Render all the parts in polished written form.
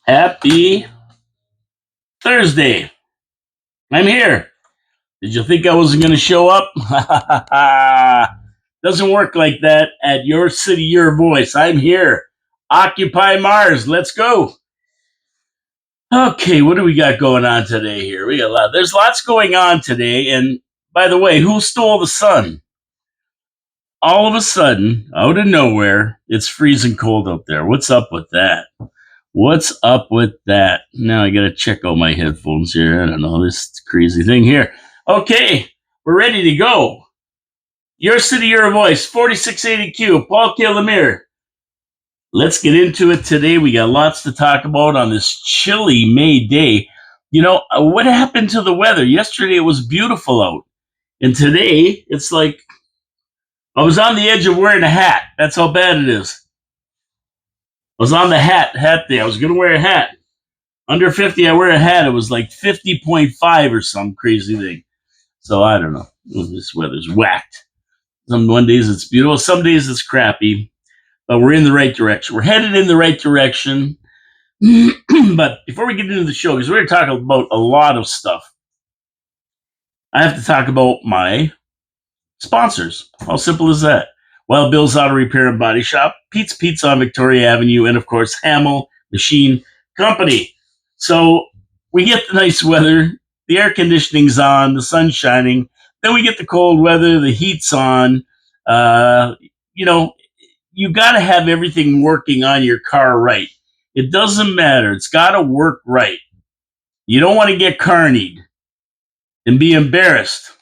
Happy Thursday. I'm here. Did you think I wasn't going to show up? Doesn't work like that at your city, your voice. I'm here. Occupy Mars. Let's go. Okay, what do we got going on today here? We got a lot. There's lots going on today. And by the way, who stole the sun? All of a sudden, out of nowhere, it's freezing cold out there. What's up with that? What's up with that? Now I gotta check out my headphones here. I don't know this crazy thing here. Okay, we're ready to go. Your city, your voice, 4680Q, Paul Lemire. Let's get into it today. We got lots to talk about on this chilly May day. You know, what happened to the weather? Yesterday it was beautiful out. And today it's like I was on the edge of wearing a hat. That's how bad it is. I was on the hat day. I was going to wear a hat. Under 50, I wear a hat. It was like 50.5 or some crazy thing. So I don't know. This weather's whacked. One days it's beautiful. Some days it's crappy. But we're in the right direction. We're headed in the right direction. But before we get into the show, because we're going to talk about a lot of stuff, I have to talk about my sponsors. How simple is that? Wild Bill's Auto Repair and Body Shop, Pete's Pizza on Victoria Avenue, and of course, Hamill Machine Company. So we get the nice weather, the air conditioning's on, the sun's shining. Then we get the cold weather, the heat's on. You got to have everything working on your car right. It doesn't matter. It's got to work right. You don't want to get carnied and be embarrassed.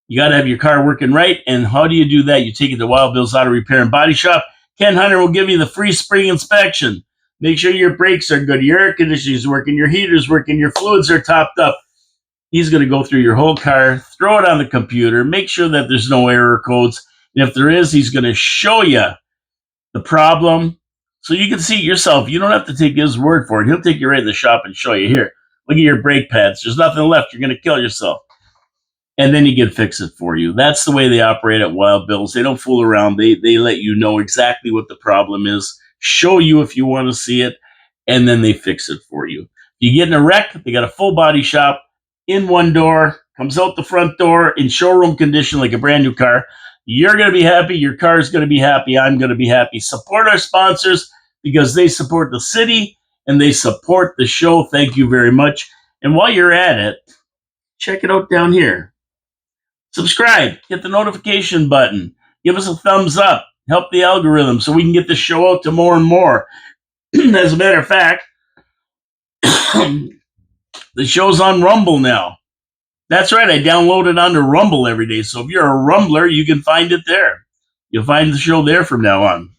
You got to have your car working right. And how do you do that? You take it to Wild Bill's Auto Repair and Body Shop. Ken Hunter will give you the free spring inspection. Make sure your brakes are good, your air conditioning is working, your heater's working, your fluids are topped up. He's going to go through your whole car, throw it on the computer, make sure that there's no error codes. And if there is, he's going to show you the problem so you can see it yourself. You don't have to take his word for it. He'll take you right in the shop and show you, here, look at your brake pads. There's nothing left. You're going to kill yourself. And then he can fix it for you. That's the way they operate at Wild Bill's. They don't fool around. They let you know exactly what the problem is, show you if you want to see it, and then they fix it for you. You get in a wreck, they got a full body shop in one door, comes out the front door in showroom condition like a brand new car. You're going to be happy. Your car is going to be happy. I'm going to be happy. Support our sponsors because they support the city and they support the show. Thank you very much. And while you're at it, check it out down here. Subscribe, hit the notification button, give us a thumbs up, help the algorithm so we can get the show out to more and more. As a matter of fact, the show's on Rumble now. That's right, I download it onto Rumble every day. So if you're a Rumbler, you can find it there. You'll find the show there from now on.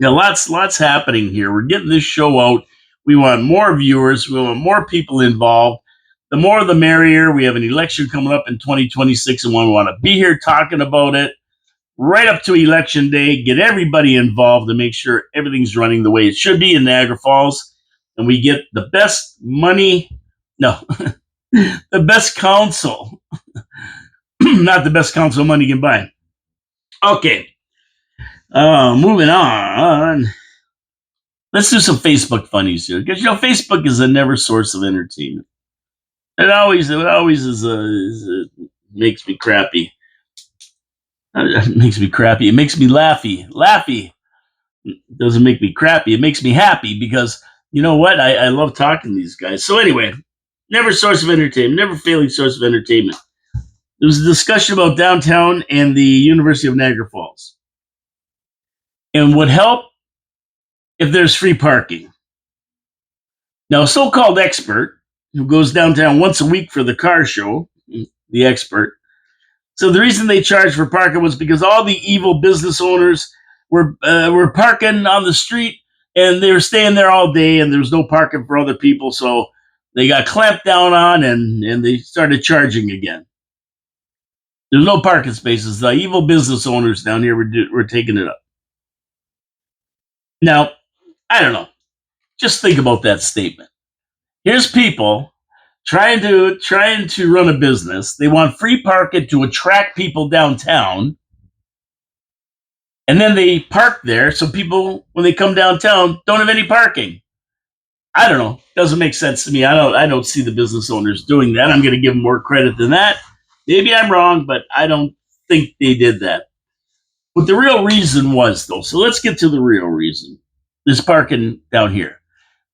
Now, lots happening here. We're getting this show out. We want more viewers. We want more people involved. The more the merrier. We have an election coming up in 2026, and we want to be here talking about it right up to Election Day, get everybody involved to make sure everything's running the way it should be in Niagara Falls, and we get the best money, no, the best council, not the best council money can buy. Okay, moving on. Let's do some Facebook funnies here, because, Facebook is a never source of entertainment. It always makes me crappy. It makes me crappy. It makes me laughy. It doesn't make me crappy. It makes me happy because, you know what? I love talking to these guys. So anyway, never source of entertainment, never failing source of entertainment. There was a discussion about downtown and the University of Niagara Falls. And would help if there's free parking. Now, a so-called expert who goes downtown once a week for the car show, the expert. So the reason they charged for parking was because all the evil business owners were parking on the street and they were staying there all day and there was no parking for other people. So they got clamped down on and they started charging again. There's no parking spaces. The evil business owners down here were taking it up. Now, I don't know. Just think about that statement. Here's people trying to run a business. They want free parking to attract people downtown. And then they park there so people, when they come downtown, don't have any parking. I don't know. Doesn't make sense to me. I don't see the business owners doing that. I'm going to give them more credit than that. Maybe I'm wrong, but I don't think they did that. What the real reason was, though, so let's get to the real reason. This parking down here.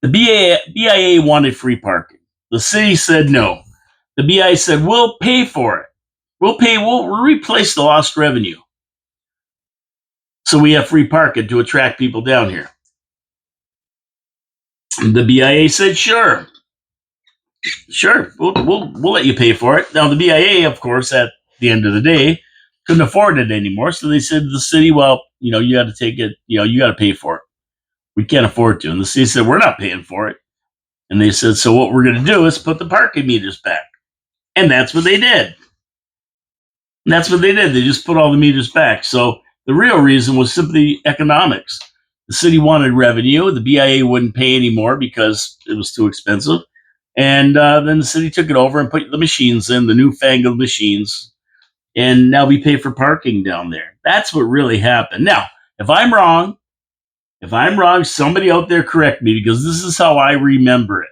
The BIA wanted free parking. The city said no. The BIA said, we'll pay for it. We'll replace the lost revenue. So we have free parking to attract people down here. The BIA said, sure, we'll let you pay for it. Now, the BIA, of course, at the end of the day, couldn't afford it anymore. So they said to the city, well, you got to take it, you got to pay for it. We can't afford to. And the city said, we're not paying for it. And they said, so what we're going to do is put the parking meters back. And that's what they did. They just put all the meters back. So the real reason was simply economics. The city wanted revenue. The BIA wouldn't pay anymore because it was too expensive. And then the city took it over and put the machines in, the newfangled machines. And now we pay for parking down there. That's what really happened. Now, if I'm wrong, somebody out there correct me, because this is how I remember it.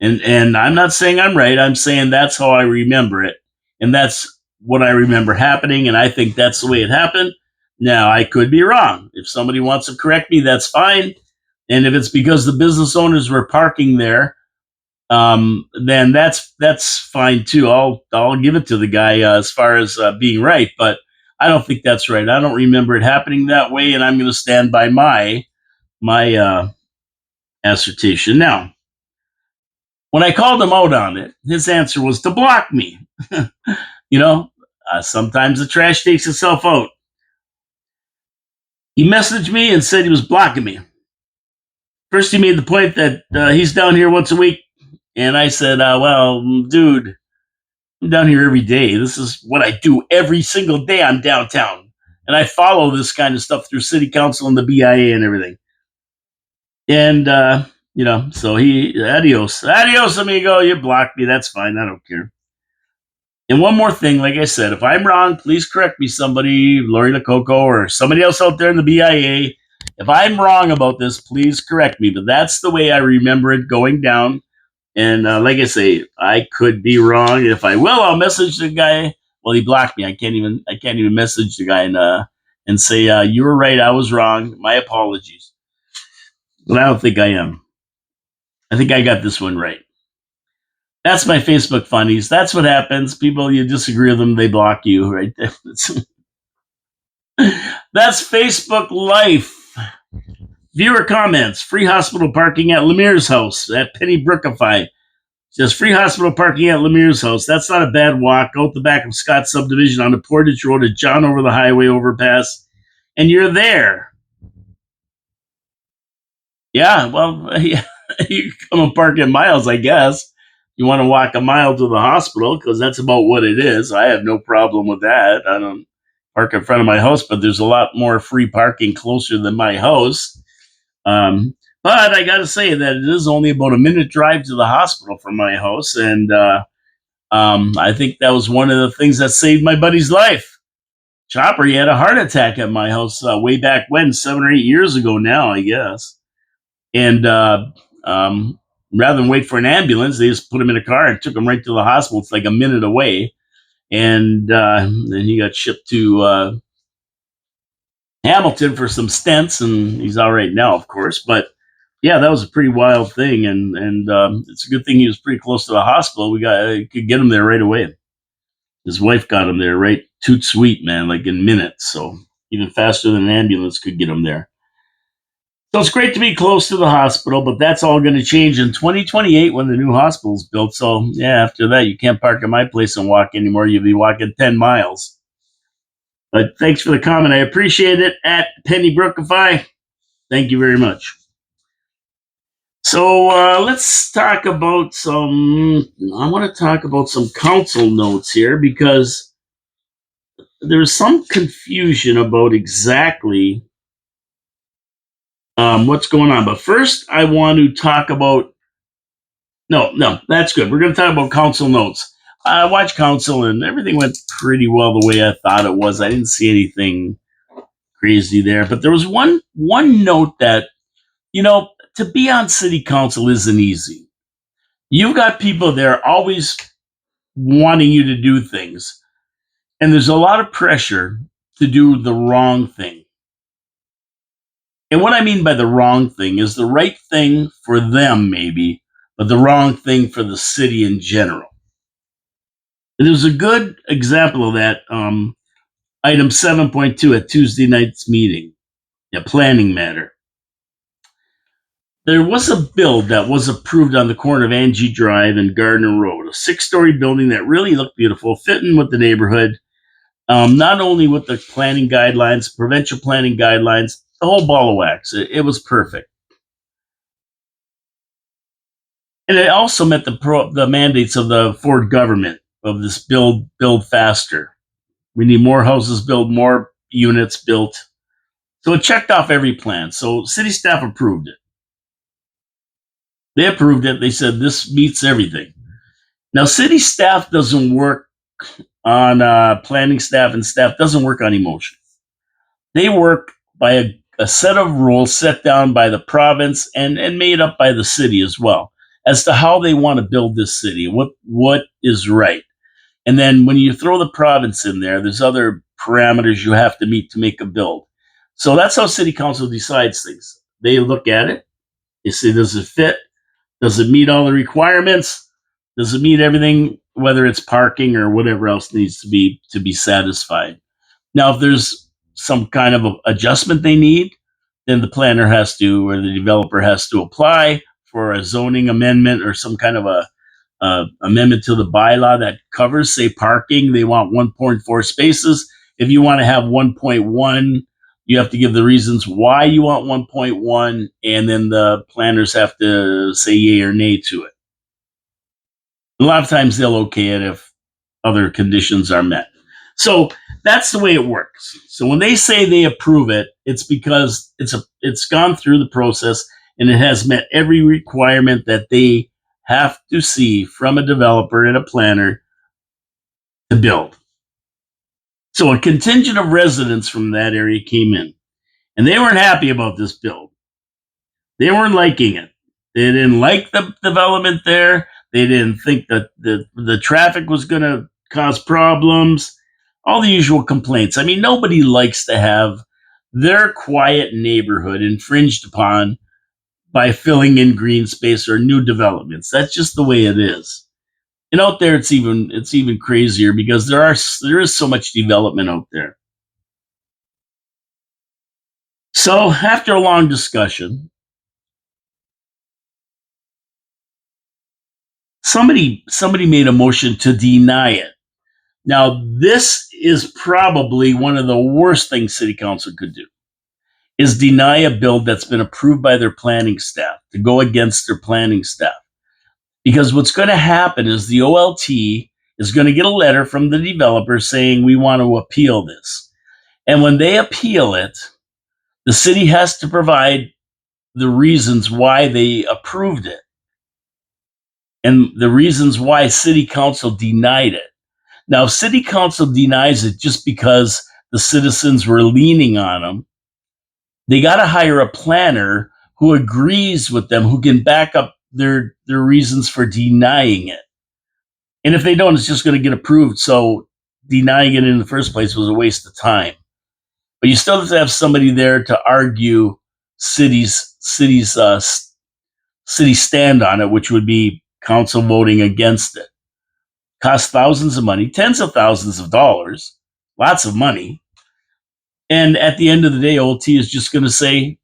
And I'm not saying I'm right. I'm saying that's how I remember it. And that's what I remember happening. And I think that's the way it happened. Now, I could be wrong. If somebody wants to correct me, that's fine. And if it's because the business owners were parking there, then that's fine too. I'll give it to the guy as far as being right. But I don't think that's right. I don't remember it happening that way. And I'm going to stand by my assertion. Now, when I called him out on it, his answer was to block me. Sometimes the trash takes itself out. He messaged me and said he was blocking me. First, he made the point that he's down here once a week. And I said, well, dude, I'm down here every day. This is what I do every single day. I'm downtown. And I follow this kind of stuff through city council and the BIA and everything. And, so adios, amigo. You blocked me. That's fine. I don't care. And one more thing, like I said, if I'm wrong, please correct me, somebody, Lori LaCoco or somebody else out there in the BIA. If I'm wrong about this, please correct me. But that's the way I remember it going down. And like I say, I could be wrong. If I will, I'll message the guy. Well, he blocked me. I can't even message the guy and say you were right. I was wrong. My apologies. But I don't think I am. I think I got this one right. That's my Facebook funnies. That's what happens. People, you disagree with them, they block you right there. That's Facebook life. Viewer comments. Free hospital parking at Lemire's house at Penny Brookify. Says free hospital parking at Lemire's house. That's not a bad walk. Out the back of Scott subdivision on the Portage Road at John over the highway overpass. And you're there. Yeah, well, yeah, you can come and park at Miles, I guess. You want to walk a mile to the hospital, because that's about what it is. I have no problem with that. I don't park in front of my house, but there's a lot more free parking closer than my house. But I got to say that it is only about a minute drive to the hospital from my house. And I think that was one of the things that saved my buddy's life. Chopper, he had a heart attack at my house way back when, 7 or 8 years ago now, I guess. And rather than wait for an ambulance, they just put him in a car and took him right to the hospital. It's like a minute away. And then he got shipped to Hamilton for some stents, and he's all right now, of course. But yeah, that was a pretty wild thing. And it's a good thing he was pretty close to the hospital. Could get him there right away. His wife got him there right toot sweet, man, like in minutes. So even faster than an ambulance could get him there. So it's great to be close to the hospital, but that's all going to change in 2028 when the new hospital's built. So, yeah, after that, you can't park at my place and walk anymore. You'll be walking 10 miles. But thanks for the comment. I appreciate it. At Penny Brookify, thank you very much. So let's talk about I want to talk about some council notes here, because there's some confusion about exactly what's going on. But first, I want to talk about. No, that's good. We're going to talk about council notes. I watched council, and everything went pretty well the way I thought it was. I didn't see anything crazy there, but there was one note that, to be on city council isn't easy. You've got people there always wanting you to do things, and there's a lot of pressure to do the wrong thing. And what I mean by the wrong thing is the right thing for them, maybe, but the wrong thing for the city in general. And there's a good example of that. Item 7.2 at Tuesday night's meeting, a planning matter. There was a build that was approved on the corner of Angie Drive and Gardner Road, a 6-story building that really looked beautiful, fitting with the neighborhood, not only with the planning guidelines, provincial planning guidelines, the whole ball of wax. It was perfect. And it also met the mandates of the Ford government of this build faster. We need more houses built, more units built. So it checked off every plan. So city staff approved it. They approved it. They said this meets everything. Now, city staff doesn't work on planning staff, and staff doesn't work on emotion. They work by a set of rules set down by the province and made up by the city as well as to how they want to build this city, what is right. And then when you throw the province in there, there's other parameters you have to meet to make a build. So that's how city council decides things. They look at it. They say, does it fit? Does it meet all the requirements? Does it meet everything, whether it's parking or whatever else needs to be satisfied? Now, if there's some kind of adjustment they need, then the planner has to, or the developer has to apply for a zoning amendment or some kind of a amendment to the bylaw that covers, say, parking. They want 1.4 spaces. If you want to have 1.1, you have to give the reasons why you want 1.1, and then the planners have to say yay or nay to it. A lot of times they'll okay it if other conditions are met. So that's the way it works. So when they say they approve it, it's because it's gone through the process and it has met every requirement that they have to see from a developer and a planner to build. So a contingent of residents from that area came in, and they weren't happy about this build. They weren't liking it. They didn't like the development there. They didn't think that the traffic was going to cause problems. All the usual complaints. I mean, nobody likes to have their quiet neighborhood infringed upon by filling in green space or new developments. That's just the way it is. And out there, it's even crazier because there is so much development out there. So after a long discussion, somebody made a motion to deny it. Now, this is probably one of the worst things city council could do, is deny a build that's been approved by their planning staff, to go against their planning staff. Because what's going to happen is the OLT is going to get a letter from the developer saying, we want to appeal this. And when they appeal it, the city has to provide the reasons why they approved it and the reasons why city council denied it. Now, if city council denies it just because the citizens were leaning on them, they got to hire a planner who agrees with them, who can back up their reasons for denying it. And if they don't, it's just going to get approved. So denying it in the first place was a waste of time. But you still have to have somebody there to argue city's city stand on it, which would be council voting against it. Costs thousands of money, tens of thousands of dollars, lots of money. And at the end of the day, OLT is just going to say,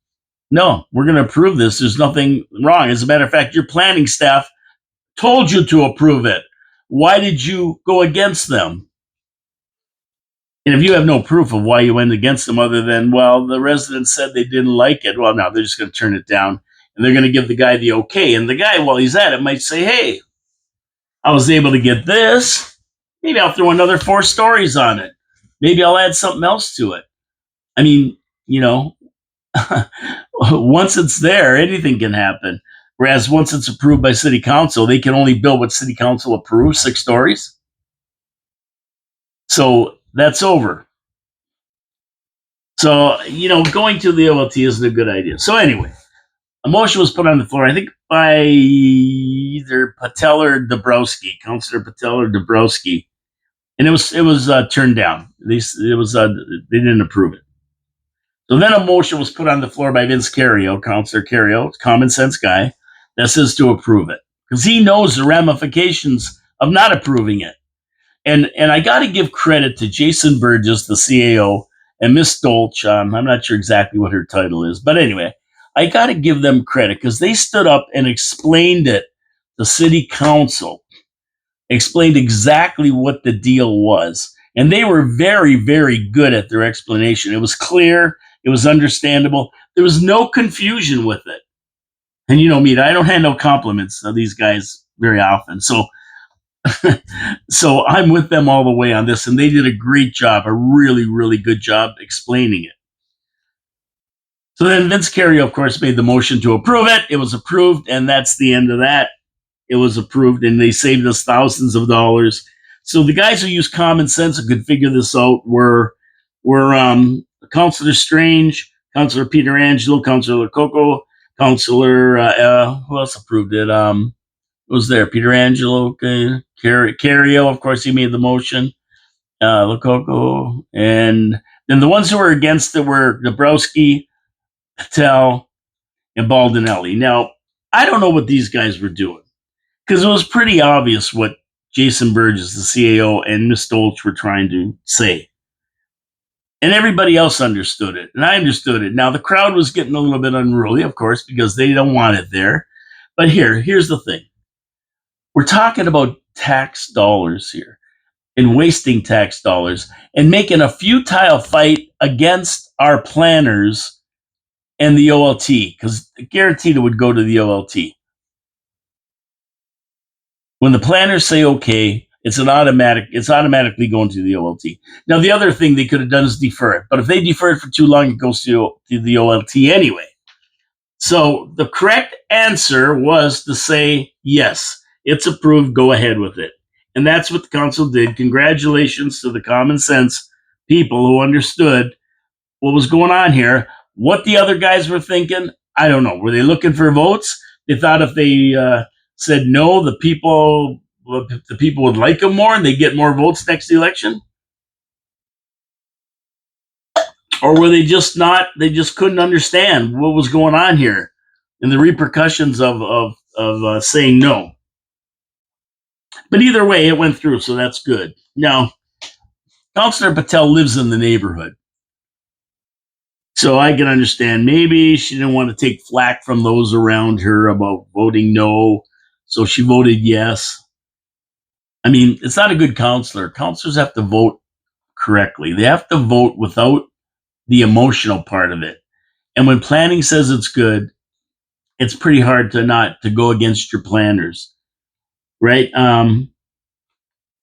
no, we're going to approve this. There's nothing wrong. As a matter of fact, your planning staff told you to approve it. Why did you go against them? And if you have no proof of why you went against them other than, well, the residents said they didn't like it, well, no, they're just going to turn it down and they're going to give the guy the okay. And the guy, while he's at it, might say, hey, I was able to get this. Maybe I'll throw another 4 stories on it. Maybe I'll add something else to it. I mean, once it's there, anything can happen. Whereas once it's approved by city council, they can only build what city council approves, 6 stories. So that's over. So, going to the OLT isn't a good idea. So anyway, A motion was put on the floor, I think by either Patel or Dabrowski, Councilor Patel or Dabrowski, and it was turned down. They didn't approve it. So then a motion was put on the floor by Vince Cario, Councilor Cario, common sense guy, that says to approve it because he knows the ramifications of not approving it. And I got to give credit to Jason Burgess, the CAO, and Miss Dolch. I'm not sure exactly what her title is, but anyway, I got to give them credit because they stood up and explained it to City Council, explained exactly what the deal was, and they were very, very good at their explanation. It was clear, it was understandable. There was no confusion with it. And you know me, I don't hand out compliments to these guys very often, so. So I'm with them all the way on this, and they did a great job, a really, really good job explaining it. So then Vince Cario, of course, made the motion to approve it. It was approved, and that's the end of that. It was approved, and they saved us thousands of dollars. So the guys who used common sense and could figure this out were Councilor Strange, Councilor Peter Angelo, Councilor Coco, Councilor who else approved it? Was there Peter Angelo, Cario, of course, he made the motion, Lococo, and then the ones who were against it were Dabrowski, Patel, and Baldinelli. Now, I don't know what these guys were doing because it was pretty obvious what Jason Burgess, the CAO, and Miss Dolch were trying to say. And everybody else understood it, and I understood it. Now, the crowd was getting a little bit unruly, of course, because they don't want it there. But here's the thing. We're talking about tax dollars here and wasting tax dollars and making a futile fight against our planners and the OLT because guaranteed it would go to the OLT. When the planners say okay, it's automatically going to the OLT. Now, the other thing they could have done is defer it, but if they defer it for too long, it goes to the OLT anyway. So the correct answer was to say yes. It's approved. Go ahead with it. And that's what the council did. Congratulations to the common sense people who understood what was going on here. What the other guys were thinking, I don't know. Were they looking for votes? They thought if they said no, the people would like them more and they get more votes next election? Or were they just not? They just couldn't understand what was going on here and the repercussions of saying no. But either way, it went through, so that's good. Now, Councilor Patel lives in the neighborhood. So I can understand maybe she didn't want to take flack from those around her about voting no, so she voted yes. I mean, it's not a good counselor. Counselors have to vote correctly. They have to vote without the emotional part of it. And when planning says it's good, it's pretty hard to go against your planners, right?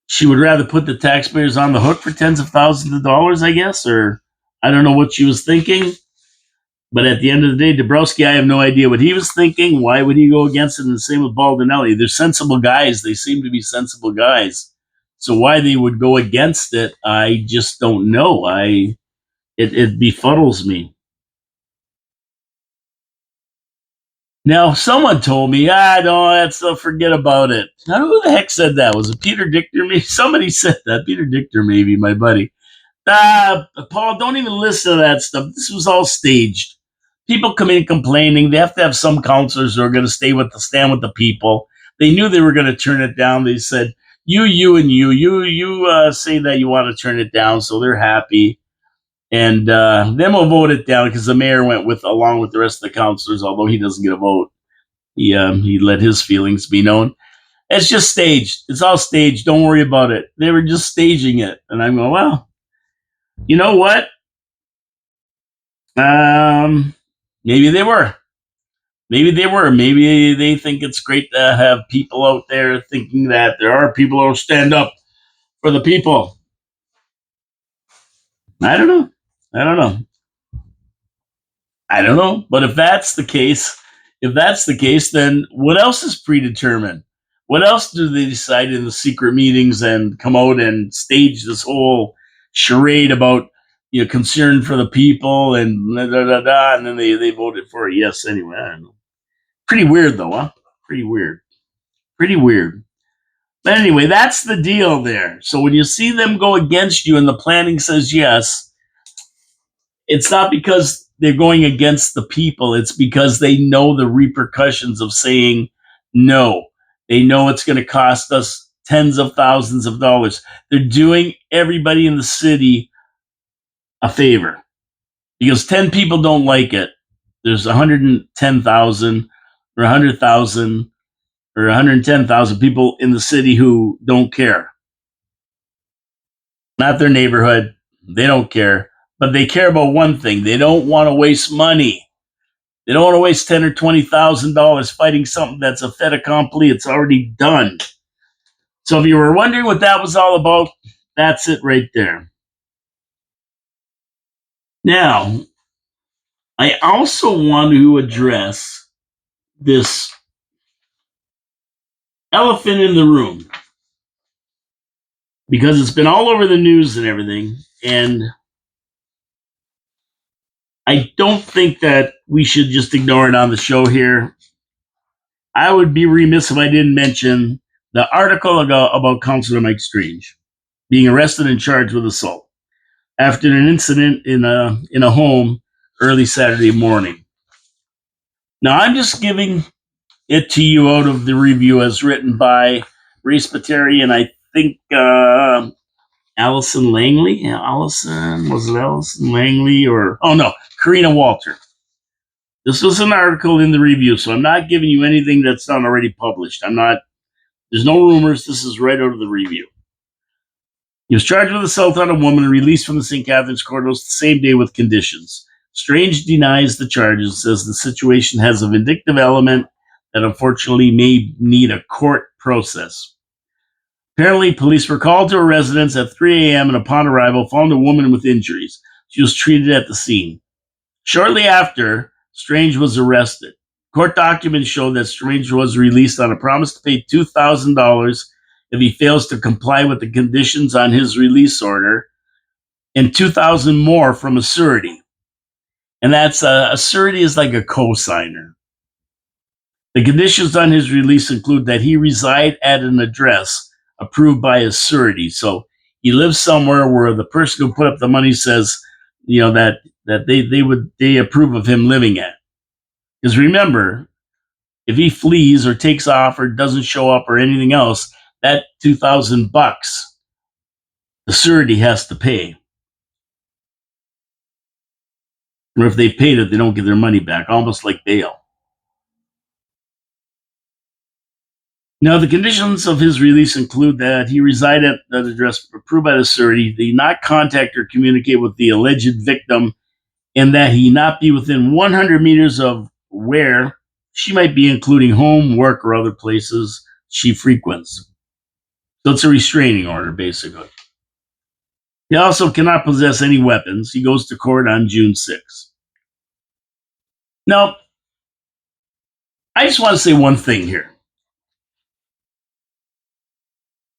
She would rather put the taxpayers on the hook for tens of thousands of dollars, I guess, or I don't know what she was thinking. But at the end of the day, Dabrowski, I have no idea what he was thinking. Why would he go against it? And the same with Baldinelli. They're sensible guys. They seem to be sensible guys. So why they would go against it, I just don't know. It befuddles me. Now, someone told me, forget about it. Now, who the heck said that? Was it Peter Dichter? Maybe somebody said that. Peter Dichter, maybe, my buddy. Paul, don't even listen to that stuff. This was all staged. People come in complaining. They have to have some counselors who are going to stand with the people. They knew they were going to turn it down. They said, you say that you want to turn it down, so they're happy. And then we'll vote it down because the mayor went along with the rest of the councilors, although he doesn't get a vote. He let his feelings be known. It's just staged. It's all staged. Don't worry about it. They were just staging it. And I'm going, well, you know what? Maybe they were. Maybe they were. Maybe they think it's great to have people out there thinking that there are people who stand up for the people. I don't know. But if that's the case, then what else is predetermined? What else do they decide in the secret meetings and come out and stage this whole charade about concern for the people and da da da da, and then they voted for a yes anyway? I don't know. Pretty weird, though, huh? Pretty weird. Pretty weird. But anyway, that's the deal there. So when you see them go against you and the planning says yes, it's not because they're going against the people. It's because they know the repercussions of saying no. They know it's going to cost us tens of thousands of dollars. They're doing everybody in the city a favor because 10 people don't like it. There's 110,000 or 100,000 or 110,000 people in the city who don't care. Not their neighborhood. They don't care. But they care about one thing. They don't want to waste money. They don't want to waste $10,000 or $20,000 fighting something that's a fait accompli. It's already done. So if you were wondering what that was all about, that's it right there. Now, I also want to address this elephant in the room because it's been all over the news and everything. And I don't think that we should just ignore it on the show here. I would be remiss if I didn't mention the article about Councilor Mike Strange being arrested and charged with assault after an incident in a home early Saturday morning. Now, I'm just giving it to you out of the review as written by Reese Pateri and I think Allison Langley. Was it Allison Langley or Karina Walter? This was an article in the review, so I'm not giving you anything that's not already published. There's no rumors. This is right out of the review. He was charged with assault on a woman and released from the St. Catharines courthouse the same day with conditions. Strange denies the charges and says the situation has a vindictive element that unfortunately may need a court process. Apparently, police were called to a residence at 3 a.m. and upon arrival found a woman with injuries. She was treated at the scene. Shortly after, Strange was arrested. Court documents show that Strange was released on a promise to pay $2,000 if he fails to comply with the conditions on his release order, and $2,000 more from a surety. And that's a surety is like a co-signer. The conditions on his release include that he reside at an address approved by a surety. So he lives somewhere where the person who put up the money says, that they approve of him living at. Because remember, if he flees or takes off or doesn't show up or anything else, that $2,000 the surety has to pay. Or if they paid it, they don't get their money back, almost like bail. Now, the conditions of his release include that he reside at that address approved by the surety, that he not contact or communicate with the alleged victim, and that he not be within 100 meters of where she might be, including home, work, or other places she frequents. So it's a restraining order, basically. He also cannot possess any weapons. He goes to court on June 6th. Now, I just want to say one thing here.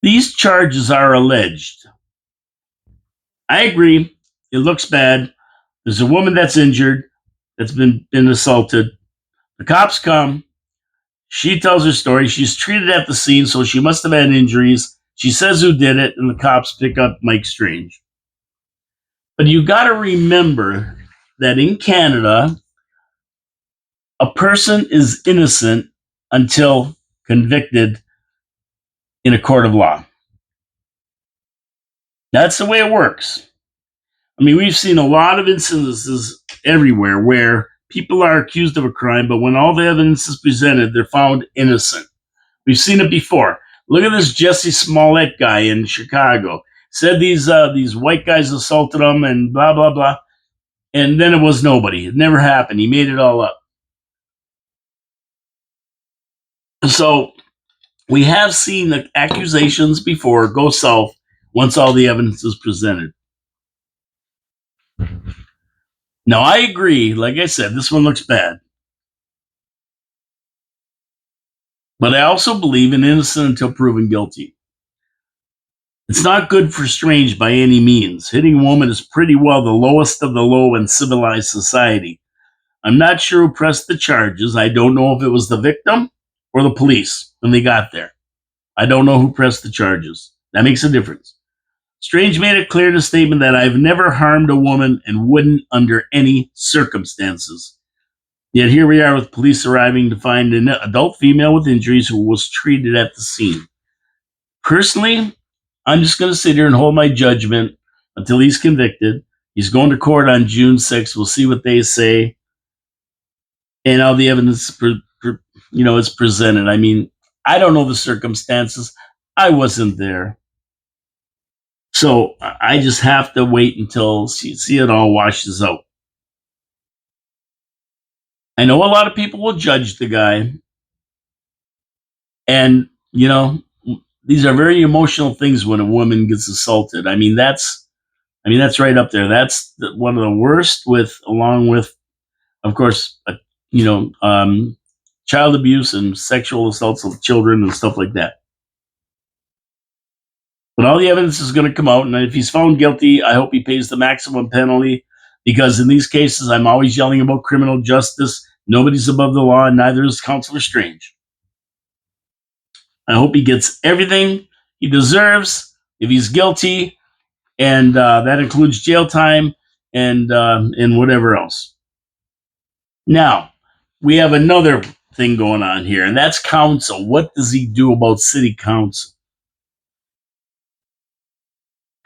These charges are alleged. I agree. It looks bad. There's a woman that's injured, that's been assaulted. The cops come. She tells her story. She's treated at the scene, so she must have had injuries. She says who did it, and the cops pick up Mike Strange. But you got to remember that in Canada, a person is innocent until convicted in a court of law. That's the way it works. I mean, we've seen a lot of instances everywhere where people are accused of a crime, but when all the evidence is presented, they're found innocent. We've seen it before. Look at this Jesse Smollett guy in Chicago. Said these white guys assaulted him and blah, blah, blah. And then it was nobody. It never happened. He made it all up. So we have seen the accusations before go south once all the evidence is presented. Now, I agree. Like I said, this one looks bad. But I also believe in innocent until proven guilty. It's not good for Strange by any means. Hitting a woman is pretty well the lowest of the low in civilized society. I'm not sure who pressed the charges. I don't know if it was the victim or the police when they got there. I don't know who pressed the charges. That makes a difference. Strange made it clear in a statement that I've never harmed a woman and wouldn't under any circumstances. Yet here we are with police arriving to find an adult female with injuries who was treated at the scene. Personally, I'm just going to sit here and hold my judgment until he's convicted. He's going to court on June 6th. We'll see what they say and how the evidence is presented. I mean, I don't know the circumstances. I wasn't there. So I just have to wait until see it all washes out. I know a lot of people will judge the guy. And, these are very emotional things when a woman gets assaulted. I mean, that's right up there. That's one of the worst along with, of course, child abuse and sexual assaults of children and stuff like that. But all the evidence is going to come out, and if he's found guilty, I hope he pays the maximum penalty, because in these cases, I'm always yelling about criminal justice. Nobody's above the law, and neither is Councilor Strange. I hope he gets everything he deserves if he's guilty, and that includes jail time and whatever else. Now, we have another thing going on here, and that's council. What does he do about city council?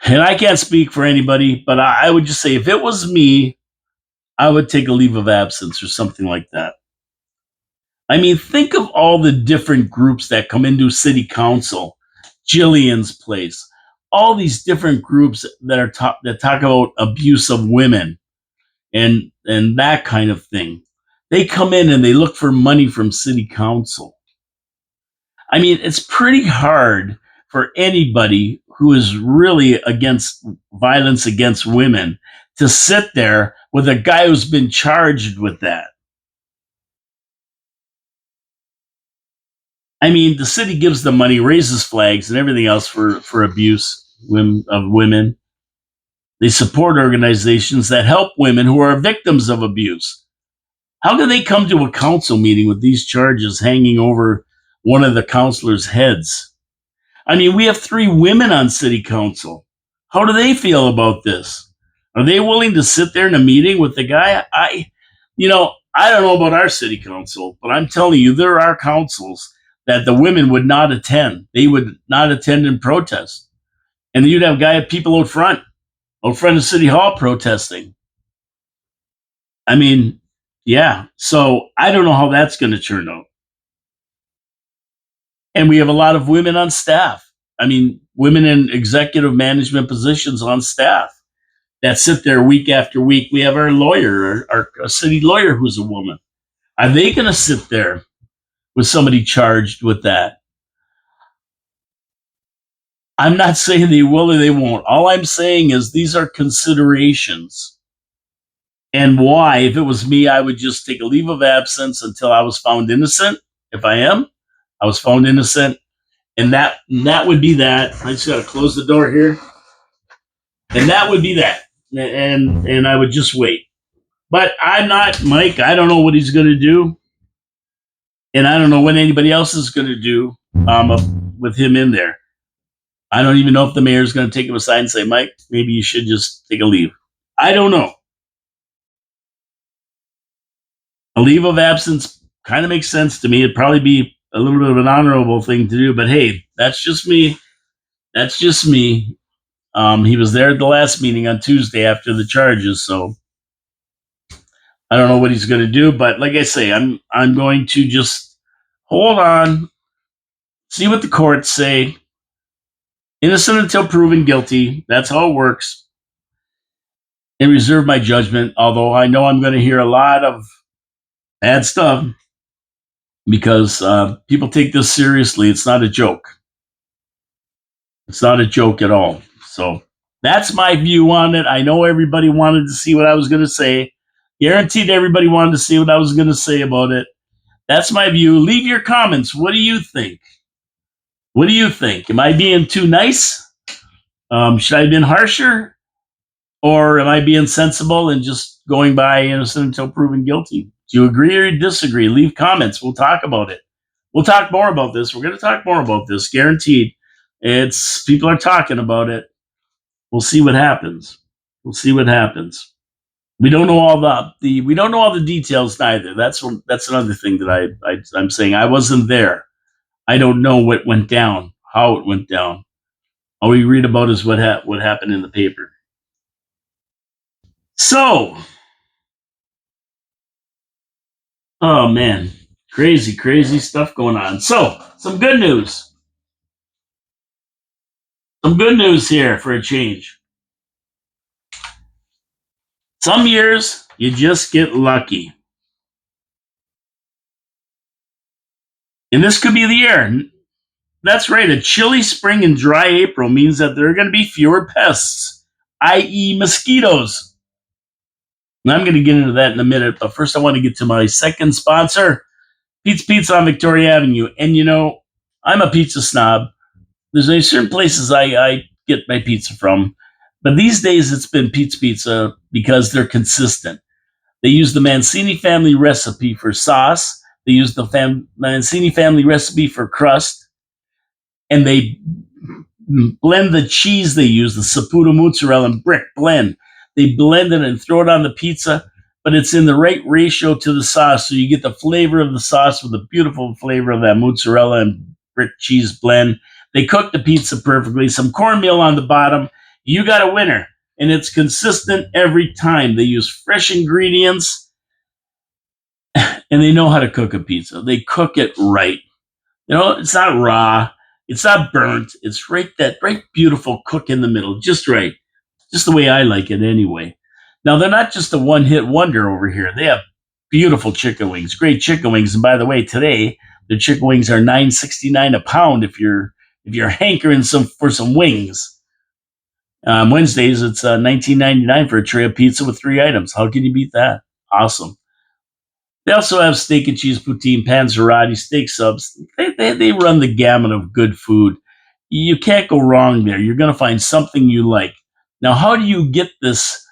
And I can't speak for anybody, but I would just say if it was me, I would take a leave of absence or something like that. I mean, think of all the different groups that come into city council, Jillian's Place, all these different groups that talk about abuse of women and that kind of thing. They come in and they look for money from city council. I mean, it's pretty hard for anybody who is really against violence against women to sit there with a guy who's been charged with that. I mean, the city gives them money, raises flags, and everything else for abuse of women. They support organizations that help women who are victims of abuse. How can they come to a council meeting with these charges hanging over one of the councilors' heads? I mean, we have 3 women on city council. How do they feel about this? Are they willing to sit there in a meeting with the guy? I don't know about our city council, but I'm telling you, there are councils that the women would not attend. They would not attend and protest. And you'd have people out front of City Hall protesting. I mean, yeah. So I don't know how that's going to turn out. And we have a lot of women on staff. I mean, women in executive management positions on staff that sit there week after week. We have our lawyer, our city lawyer, who's a woman. Are they going to sit there with somebody charged with that? I'm not saying they will or they won't. All I'm saying is these are considerations. And why, if it was me, I would just take a leave of absence until I was found innocent. If I was found innocent. And that would be that. I just got to close the door here. And that would be that. And I would just wait. But I'm not Mike. I don't know what he's going to do. And I don't know what anybody else is going to do with him in there. I don't even know if the mayor's going to take him aside and say, Mike, maybe you should just take a leave. I don't know. A leave of absence kind of makes sense to me. It'd probably be a little bit of an honorable thing to do, but hey, that's just me. That's just me. He was there at the last meeting on Tuesday after the charges, so I don't know what he's going to do. But like I say, I'm going to just hold on, see what the courts say. Innocent until proven guilty. That's how it works. And reserve my judgment, although I know I'm going to hear a lot of bad stuff because people take this seriously. It's not a joke. It's not a joke at all. So that's my view on it. I know everybody wanted to see what I was going to say. Guaranteed everybody wanted to see what I was going to say about it. That's my view. Leave your comments. What do you think? What do you think? Am I being too nice? Should I have been harsher? Or am I being sensible and just going by innocent until proven guilty? Do you agree or disagree? Leave comments. We'll talk about it. We'll talk more about this. We're going to talk more about this, guaranteed. It's people are talking about it. We'll see what happens. We'll see what happens. We don't know all the we don't know all the details neither. That's another thing that I'm saying. I wasn't there. I don't know what went down, how it went down. All we read about is what happened in the paper. So, oh man, crazy stuff going on. So, some good news. Some good news here for a change. Some years you just get lucky. And this could be the year. That's right. A chilly spring and dry April means that there are going to be fewer pests, i.e., mosquitoes. And I'm going to get into that in a minute, but first I want to get to my second sponsor, Pete's Pizza on Victoria Avenue. And you know, I'm a pizza snob. There's certain places I get my pizza from, but these days it's been Pete's Pizza because they're consistent. They use the Mancini family recipe for sauce. They use the Mancini family recipe for crust, and they blend the cheese they use, the Saputo mozzarella and brick blend. They blend it and throw it on the pizza, but it's in the right ratio to the sauce, so you get the flavor of the sauce with the beautiful flavor of that mozzarella and brick cheese blend. They cook the pizza perfectly, some cornmeal on the bottom. You got a winner, and it's consistent every time. They use fresh ingredients, and they know how to cook a pizza. They cook it right. You know, it's not raw. It's not burnt. It's right, that right beautiful cook in the middle, just right. Just the way I like it anyway. Now, they're not just a one-hit wonder over here. They have beautiful chicken wings, great chicken wings. And by the way, today, the chicken wings are $9.69 a pound if you're hankering for some wings. Wednesdays, it's $19.99 for a tray of pizza with 3 items. How can you beat that? Awesome. They also have steak and cheese poutine, panzerotti, steak subs. They run the gamut of good food. You can't go wrong there. You're going to find something you like. Now, how do you get this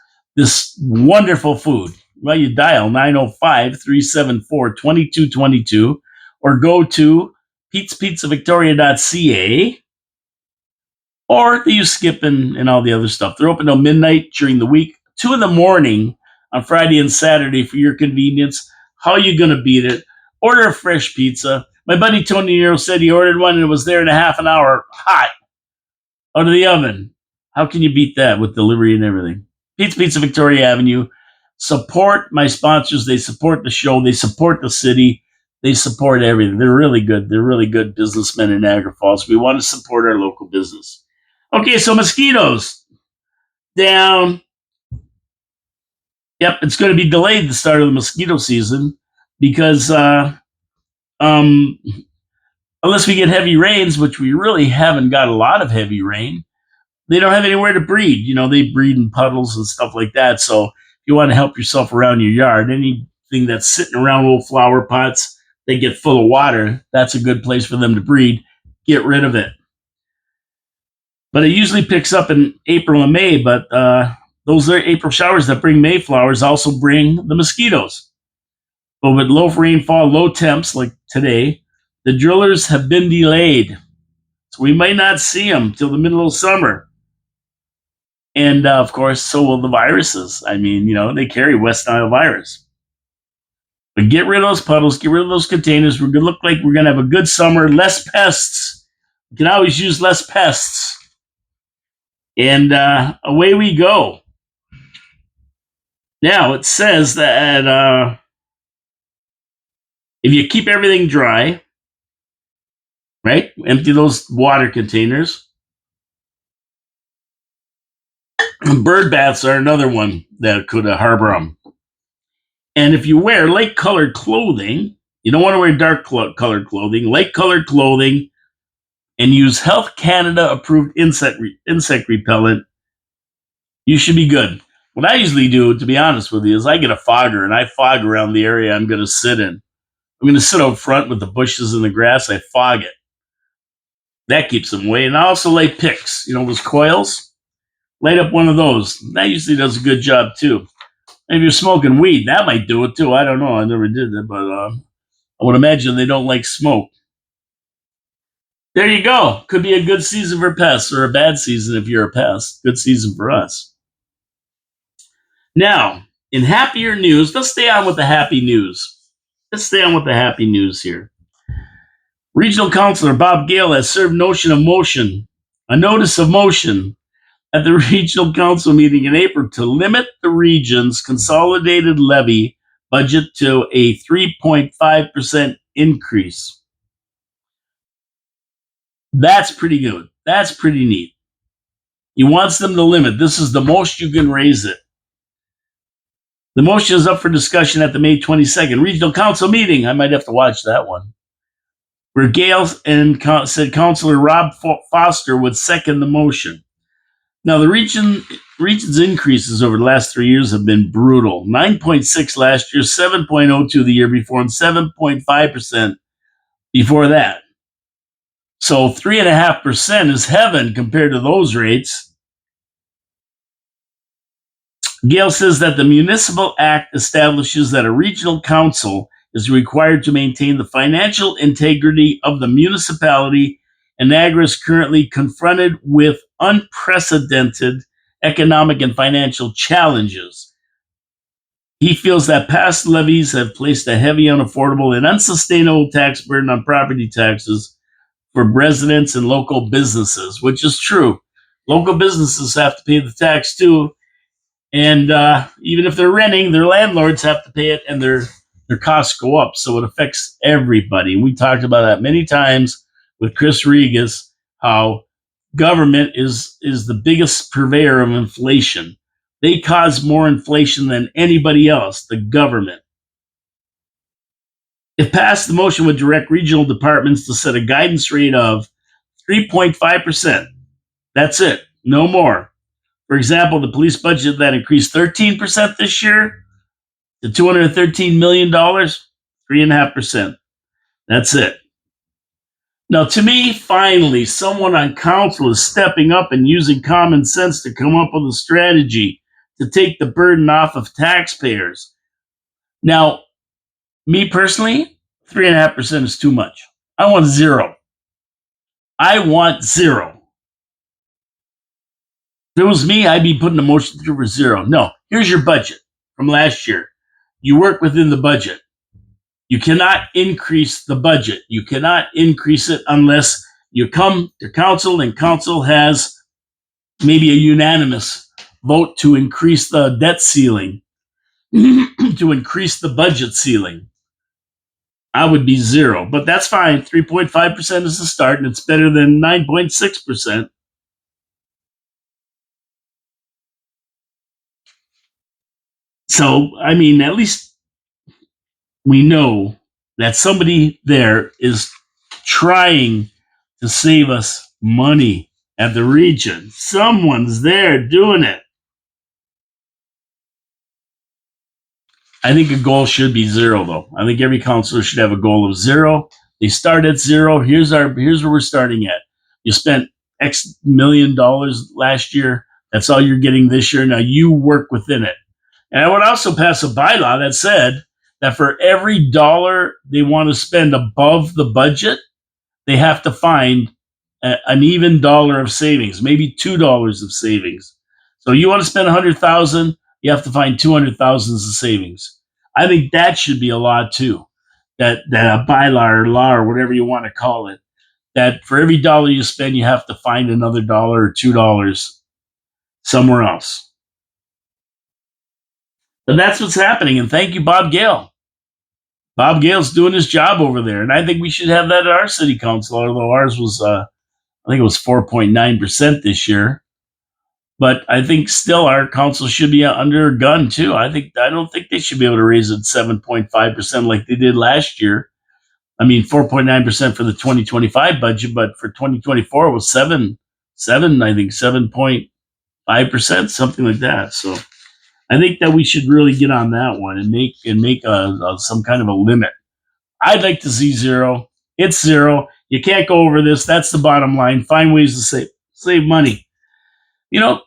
wonderful food? Well, you dial 905-374-2222 or go to petespizzavictoria.ca, or they use Skip and all the other stuff. They're open till midnight during the week, 2 in the morning on Friday and Saturday for your convenience. How are you going to beat it? Order a fresh pizza. My buddy Tony Nero said he ordered one and it was there in a half an hour, hot, out of the oven. How can you beat that with delivery and everything? Pete's Pizza, Victoria Avenue. Support my sponsors. They support the show. They support the city. They support everything. They're really good. They're really good businessmen in Niagara Falls. We want to support our local business. Okay, so mosquitoes down. Yep, it's going to be delayed the start of the mosquito season because unless we get heavy rains, which we really haven't got a lot of heavy rain, they don't have anywhere to breed. You know, they breed in puddles and stuff like that. So if you want to help yourself around your yard, anything that's sitting around little flower pots, they get full of water, that's a good place for them to breed. Get rid of it. But it usually picks up in April and May, but those are April showers that bring Mayflowers also bring the mosquitoes. But with low rainfall, low temps like today, the drillers have been delayed. So we might not see them till the middle of summer. And of course, so will the viruses. I mean, you know, they carry West Nile virus. But get rid of those puddles, get rid of those containers. We're going to look like we're going to have a good summer, less pests. We can always use less pests. And away we go. Now, it says that if you keep everything dry, right, empty those water containers. Bird baths are another one that could harbor them. And if you wear light-colored clothing, you don't want to wear dark-colored clothing, light-colored clothing, and use Health Canada-approved insect repellent, you should be good. What I usually do, to be honest with you, is I get a fogger, and I fog around the area I'm going to sit in. I'm going to sit out front with the bushes and the grass. I fog it. That keeps them away. And I also light picks, you know, those coils. Light up one of those. That usually does a good job too. If you're smoking weed, that might do it too. I don't know. I never did that, but I would imagine they don't like smoke. There you go. Could be a good season for pests or a bad season if you're a pest. Good season for us. Now, in happier news, let's stay on with the happy news. Let's stay on with the happy news here. Regional Councilor Bob Gale has served a notice of motion at the Regional Council meeting in April to limit the region's consolidated levy budget to a 3.5% increase. That's pretty good. That's pretty neat. He wants them to limit. This is the most you can raise it. The motion is up for discussion at the May 22nd Regional Council meeting. I might have to watch that one. Where Gale and said Councilor Rob Foster would second the motion. Now, the region's increases over the last 3 years have been brutal. 9.6 last year, 7.02 the year before, and 7.5% before that. So 3.5% is heaven compared to those rates. Gale says that the Municipal Act establishes that a regional council is required to maintain the financial integrity of the municipality, and Niagara is currently confronted with unprecedented economic and financial challenges. He feels that past levies have placed a heavy, unaffordable, and unsustainable tax burden on property taxes for residents and local businesses, which is true. Local businesses have to pay the tax too. And even if they're renting, their landlords have to pay it, and their costs go up. So it affects everybody. We talked about that many times with Chris Regas, how government is the biggest purveyor of inflation. They cause more inflation than anybody else, the government. If passed, the motion would direct regional departments to set a guidance rate of 3.5%. That's it, no more. For example, the police budget that increased 13% this year to $213 million, 3.5%. That's it. Now, to me, finally, someone on council is stepping up and using common sense to come up with a strategy to take the burden off of taxpayers. Now, me personally, 3.5% is too much. I want zero. I want zero. If it was me, I'd be putting a motion through for zero. No, here's your budget from last year. You work within the budget. You cannot increase the budget. You cannot increase it unless you come to council and council has maybe a unanimous vote to increase the debt ceiling, to increase the budget ceiling. I would be zero, but that's fine. 3.5% is the start, and it's better than 9.6%. So, I mean, at least we know that somebody there is trying to save us money at the region. Someone's there doing it. I think a goal should be zero, though. I think every councilor should have a goal of zero. They start at zero. Here's where we're starting at. You spent X $1 million last year. That's all you're getting this year. Now you work within it. And I would also pass a bylaw that said that for every dollar they want to spend above the budget, they have to find an even dollar of savings, maybe $2 of savings. So you want to spend 100,000, you have to find 200,000 of savings. I think that should be a law too. That a bylaw or law or whatever you want to call it, that for every dollar you spend, you have to find another dollar or $2 somewhere else. And that's what's happening. And thank you, Bob Gale. Bob Gale's doing his job over there. And I think we should have that at our city council, although ours was, I think it was 4.9% this year. But I think still our council should be under a gun too. I don't think they should be able to raise it 7.5% like they did last year. I mean, 4.9% for the 2025 budget, but for 2024 it was 7.5%, something like that. So I think that we should really get on that one and make some kind of a limit. I'd like to see zero. It's zero. You can't go over this. That's the bottom line. Find ways to save money. You know,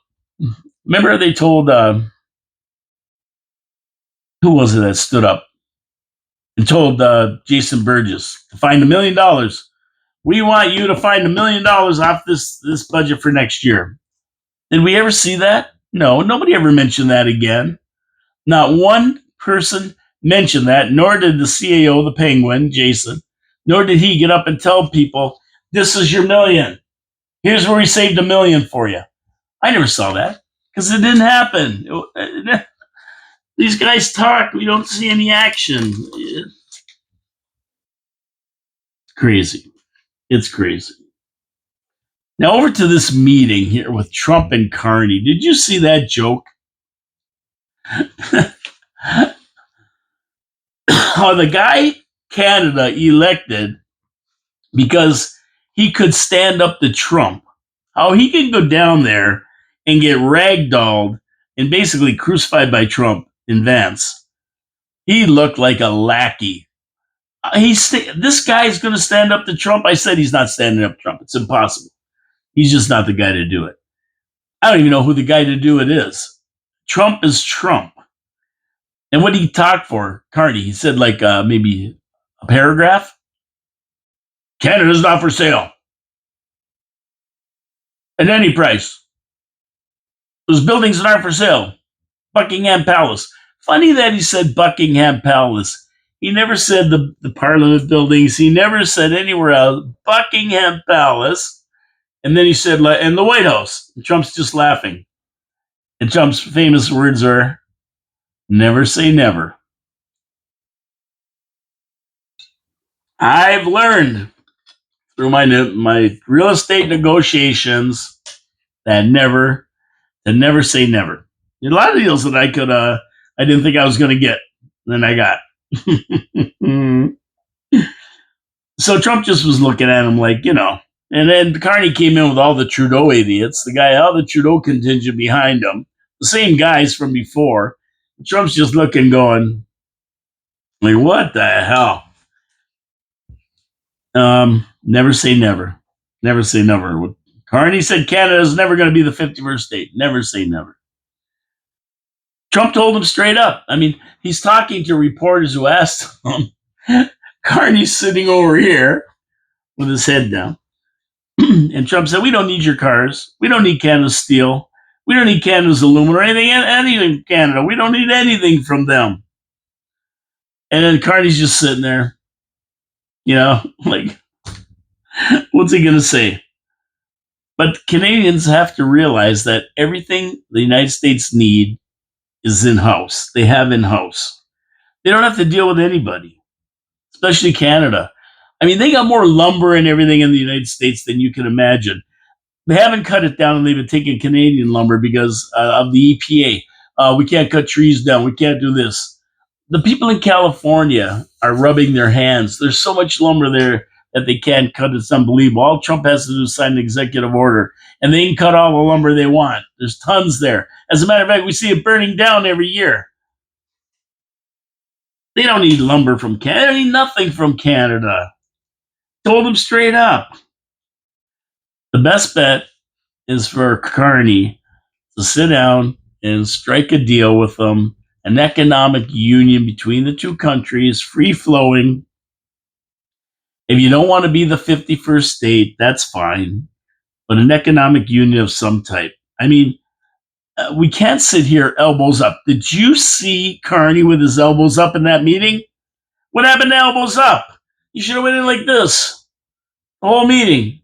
Remember they told who was it that stood up and told Jason Burgess to find $1 million. We want you to find $1 million off this budget for next year. Did we ever see that? No, nobody ever mentioned that again. Not one person mentioned that, nor did the CAO, the Penguin, Jason, nor did he get up and tell people, this is your million. Here's where we saved $1 million for you. I never saw that because it didn't happen. These guys talk, we don't see any action. It's crazy. It's crazy. Now over to this meeting here with Trump and Carney. Did you see that joke? How the guy Canada elected because he could stand up to Trump. How he could go down there and get ragdolled and basically crucified by Trump in Vance. He looked like a lackey. This guy's going to stand up to Trump. I said he's not standing up to Trump. It's impossible. He's just not the guy to do it. I don't even know who the guy to do it is. Trump is Trump. And what did he talk for, Carney? He said like maybe a paragraph. Canada's not for sale at any price. Those buildings aren't for sale. Buckingham Palace. Funny that he said Buckingham Palace. He never said the Parliament buildings. He never said anywhere else. Buckingham Palace. And then he said, and the White House. And Trump's just laughing. And Trump's famous words are, never say never. I've learned through my real estate negotiations that never say never. A lot of deals that I didn't think I was going to get, then I got. So Trump just was looking at him like, and then Carney came in with all the Trudeau idiots, all the Trudeau contingent behind him, the same guys from before. Trump's just looking, going, like, what the hell? Never say never. Never say never. Carney said Canada's never going to be the 51st state. Never say never. Trump told him straight up. I mean, he's talking to reporters who asked him. Carney's sitting over here with his head down. And Trump said, we don't need your cars. We don't need Canada's steel. We don't need Canada's aluminum or anything in Canada. We don't need anything from them. And then Carney's just sitting there, like, what's he going to say? But Canadians have to realize that everything the United States need is in-house. They have in-house. They don't have to deal with anybody, especially Canada. I mean, they got more lumber and everything in the United States than you can imagine. They haven't cut it down, and they've been taking Canadian lumber because of the EPA. We can't cut trees down. We can't do this. The people in California are rubbing their hands. There's so much lumber there that they can't cut. It's unbelievable. All Trump has to do is sign an executive order, and they can cut all the lumber they want. There's tons there. As a matter of fact, we see it burning down every year. They don't need lumber from Canada. They don't need nothing from Canada. Told them straight up. The best bet is for Carney to sit down and strike a deal with them, an economic union between the two countries, free-flowing. If you don't want to be the 51st state, that's fine, but an economic union of some type. I mean, we can't sit here elbows up. Did you see Carney with his elbows up in that meeting? What happened to elbows up? You should have went in like this the whole meeting.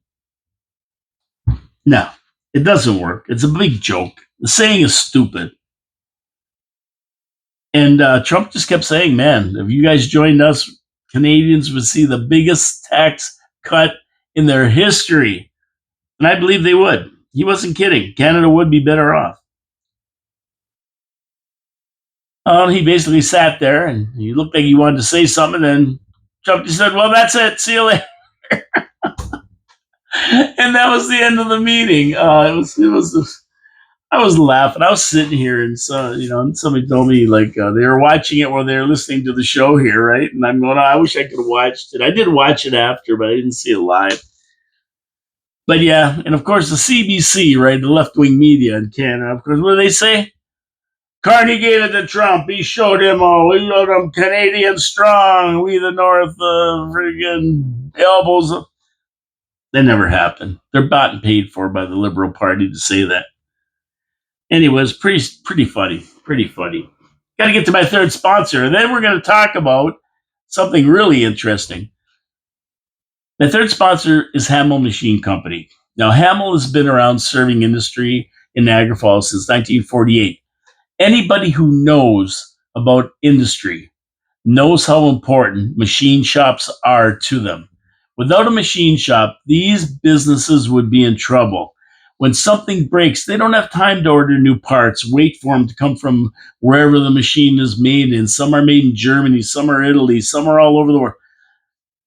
No, it doesn't work. It's a big joke. The saying is stupid. And Trump just kept saying, man, if you guys joined us, Canadians would see the biggest tax cut in their history. And I believe they would. He wasn't kidding. Canada would be better off. He basically sat there and he looked like he wanted to say something. And Trump just said, well, that's it. See you later. And that was the end of the meeting. I was laughing. I was sitting here, and and somebody told me like they were watching it while they were listening to the show here, right? And I'm going, I wish I could have watched it. I did watch it after, but I didn't see it live. But yeah, and of course the CBC, right, the left wing media in Canada, of course, what do they say? Carney gave it to Trump. He showed him all. We showed him Canadian strong. We the North, friggin' elbows. That never happened. They're bought and paid for by the Liberal Party to say that. Anyways, pretty funny. Pretty funny. Got to get to my third sponsor, and then we're going to talk about something really interesting. My third sponsor is Hamel Machine Company. Now, Hamel has been around serving industry in Niagara Falls since 1948. Anybody who knows about industry knows how important machine shops are to them. Without a machine shop, these businesses would be in trouble. When something breaks, they don't have time to order new parts, wait for them to come from wherever the machine is made in. Some are made in Germany, some are Italy, some are all over the world.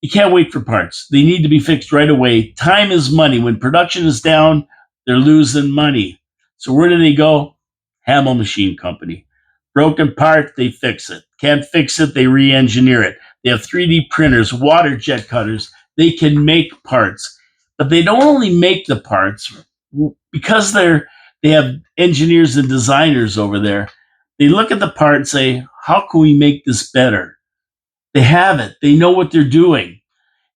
You can't wait for parts. They need to be fixed right away. Time is money. When production is down, they're losing money. So where do they go? Hamel Machine Company. Broken part, they fix it. Can't fix it, they re-engineer it. They have 3D printers, water jet cutters. They can make parts. But they don't only make the parts because they have engineers and designers over there. They look at the part and say, how can we make this better? They have it. They know what they're doing.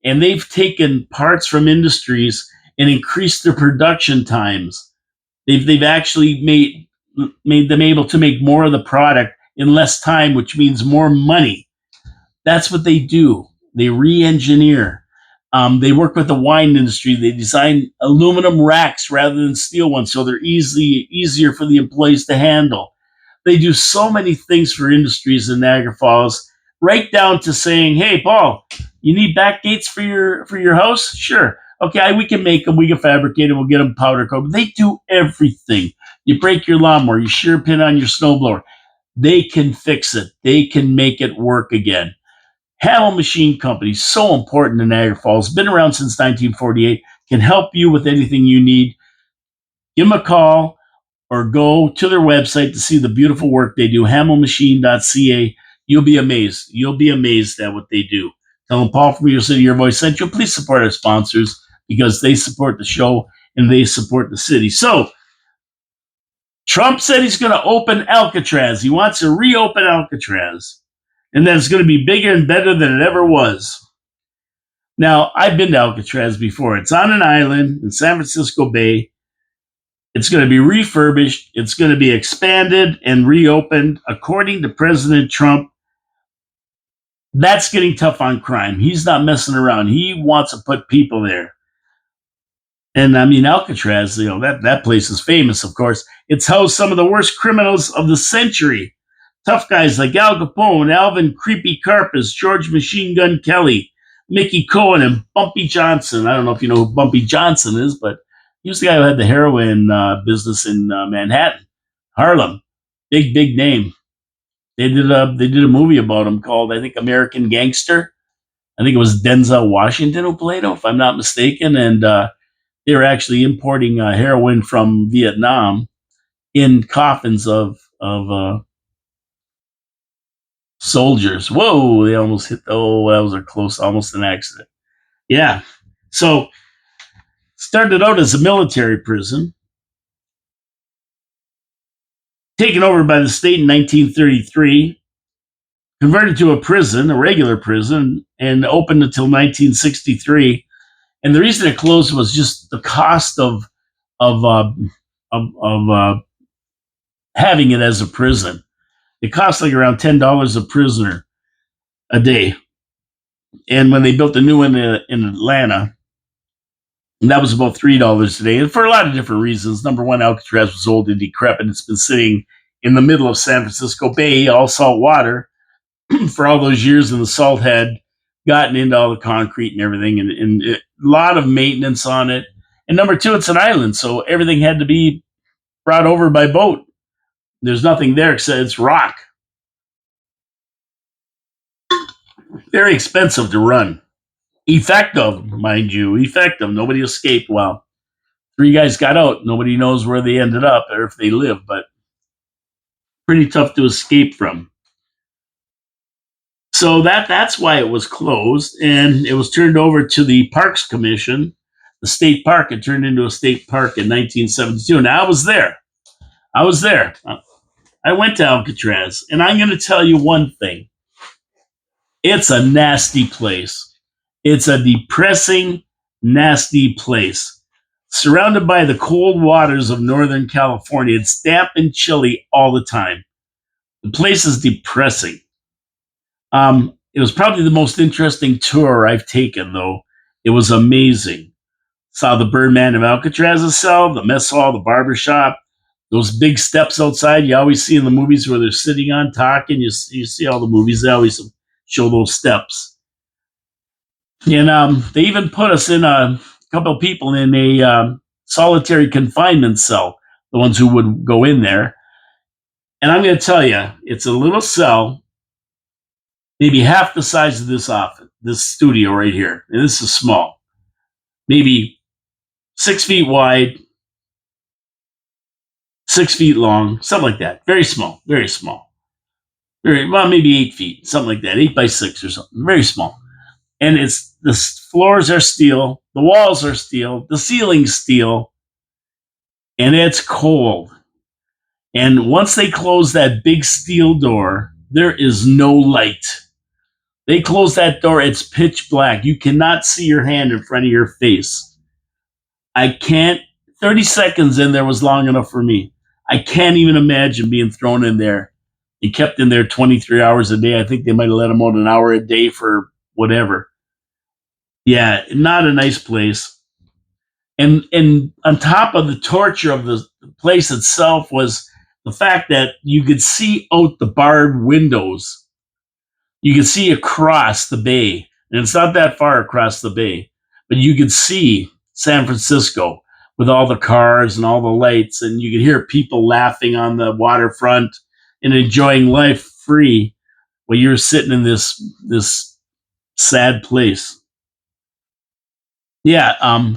And they've taken parts from industries and increased their production times. They've actually made them able to make more of the product in less time, which means more money. That's what they do. They re-engineer. They work with the wine industry. They design aluminum racks rather than steel ones, so they're easier for the employees to handle. They do so many things for industries in Niagara Falls, right down to saying, "Hey, Paul, you need back gates for your house? Sure. Okay, we can make them. We can fabricate them. We'll get them powder coated." They do everything. You break your lawnmower, you shear pin on your snowblower. They can fix it. They can make it work again. Hamel Machine Company, so important in Niagara Falls, been around since 1948, can help you with anything you need. Give them a call or go to their website to see the beautiful work they do, hamelmachine.ca. You'll be amazed. You'll be amazed at what they do. Tell them Paul from Your City, Your Voice sent you. Please support our sponsors because they support the show and they support the city. So, Trump said he's going to open Alcatraz. He wants to reopen Alcatraz. And that it's going to be bigger and better than it ever was. Now, I've been to Alcatraz before. It's on an island in San Francisco Bay. It's going to be refurbished. It's going to be expanded and reopened. According to President Trump, that's getting tough on crime. He's not messing around. He wants to put people there. And I mean, Alcatraz, that place is famous, of course. It's housed some of the worst criminals of the century. Tough guys like Al Capone, Alvin Creepy Karpis, George Machine Gun Kelly, Mickey Cohen, and Bumpy Johnson. I don't know if you know who Bumpy Johnson is, but he was the guy who had the heroin business in Manhattan, Harlem. Big name. They did a movie about him called, I think, American Gangster. I think it was Denzel Washington who played him, if I'm not mistaken. And they were actually importing heroin from Vietnam in coffins of soldiers. Whoa, they almost hit. Oh, that was a close, almost an accident. Yeah. So, started out as a military prison, taken over by the state in 1933, converted to a prison, a regular prison, and opened until 1963. And the reason it closed was just the cost of uh, of having it as a prison. It cost like around $10 a prisoner a day. And when they built the new one in Atlanta, that was about $3 a day. And for a lot of different reasons. Number one, Alcatraz was old and decrepit. It's been sitting in the middle of San Francisco Bay, all salt water, for all those years, and the salt had gotten into all the concrete and everything, and a lot of maintenance on it. And number two, it's an island, so everything had to be brought over by boat. There's nothing there except it's rock. Very expensive to run. Effective, mind you, effective. Nobody escaped. Well, three guys got out. Nobody knows where they ended up or if they lived, but pretty tough to escape from. So that's why it was closed, and it was turned over to the Parks Commission. the state park. It turned into a state park in 1972. Now I was there. I was there. I went to Alcatraz, and I'm going to tell you one thing. It's a nasty place. It's a depressing, nasty place. Surrounded by the cold waters of Northern California, it's damp and chilly all the time. The place is depressing. It was probably the most interesting tour I've taken, though. It was amazing. Saw the Birdman of Alcatraz's cell, the mess hall, the barber shop, those big steps outside you always see in the movies where they're sitting on talking. You see all the movies, they always show those steps. And they even put us in a couple of people in a solitary confinement cell, the ones who would go in there. And I'm going to tell you, it's a little cell, maybe half the size of this office, this studio right here. And this is small, maybe 6 feet wide, 6 feet long, something like that. Very small, very small. Very well, maybe 8 feet, something like that, 8 by 6 or something. Very small. And it's the floors are steel, the walls are steel, the ceiling's steel, and it's cold. And once they close that big steel door, there is no light. They close that door, it's pitch black. You cannot see your hand in front of your face. 30 seconds in there was long enough for me. I can't even imagine being thrown in there and kept in there 23 hours a day. I think they might have let them out an hour a day for whatever. Yeah, not a nice place. And on top of the torture of the place itself was the fact that you could see out the barred windows. You could see across the bay. And it's not that far across the bay, but you could see San Francisco with all the cars and all the lights, and you could hear people laughing on the waterfront and enjoying life free while you're sitting in this sad place. Yeah,